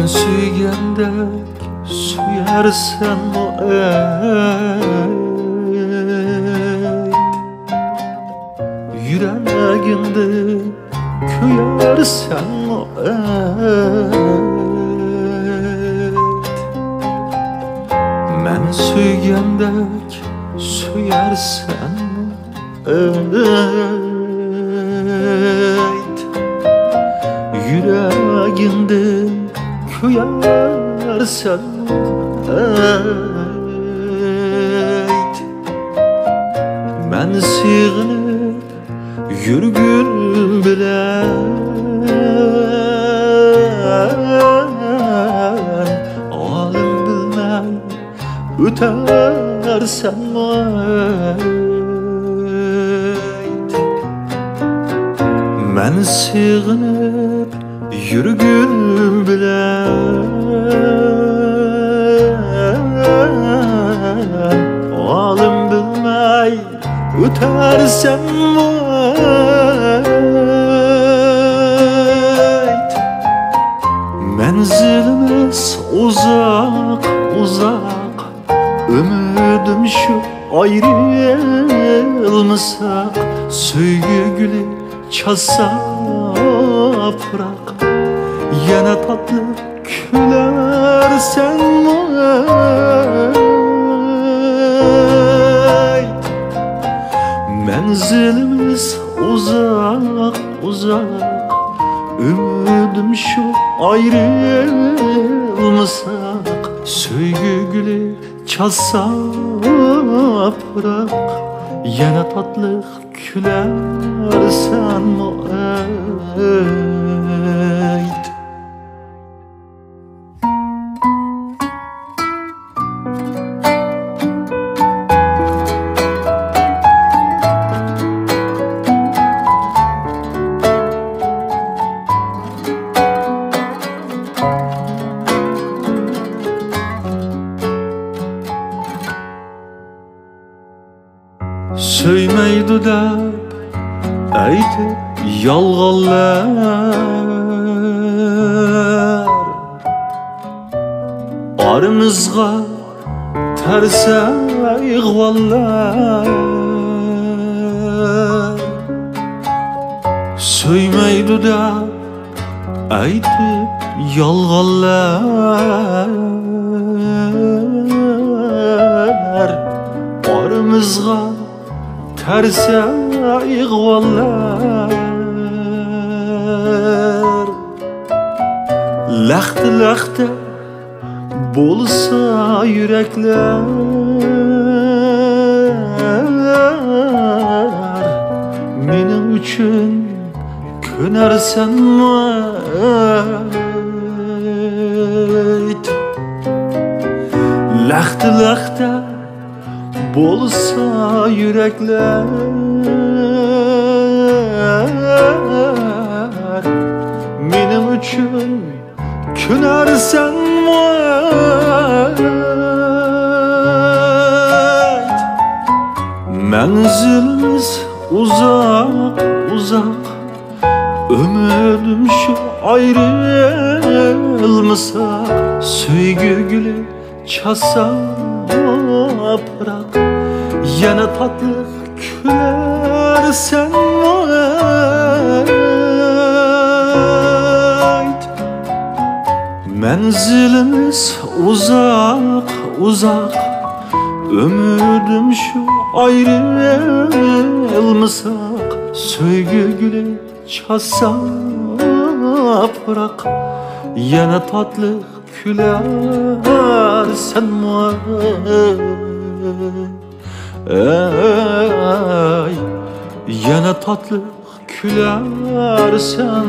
Süygəndək süyərsən o Yüreğinde köyersen o Men süygəndək süyərsən o Yüreğinde köyersen Ben sığınıp yürgün bilen Alim bilmem ötersen Ben sığınıp yürgün bilen Alim bilmey ötersen Menzilimiz uzak uzak Ümidim şu ayrılmasak Söygü gülü çalsa bırak Yana tatlı külersen Menzilimiz uzak uzak Ümidim şu ayrılmasak Söygü gülü çalsa bırak Yana tatlı külersen Söymeydi dep aytip yalğanlar Aramızga terse ığvallar Söymeydi dep aytip yalğanlar Aramızga terse ığvallar Laxtı laxtı bolsa yürekler Mening üçün könərsən Laxtı laxtı bolsa yürekler Mening üçün könərsən Menzilimiz uzak uzak Ümidim şu ayrılmasak Söygü gülü çalsa bırak Yana tatlı külersen Menzilimiz uzak uzak Ümidim şu ayrılmasak Söygü gülü çalsa bırak Yana tatlı külersen Yana tatlı külersen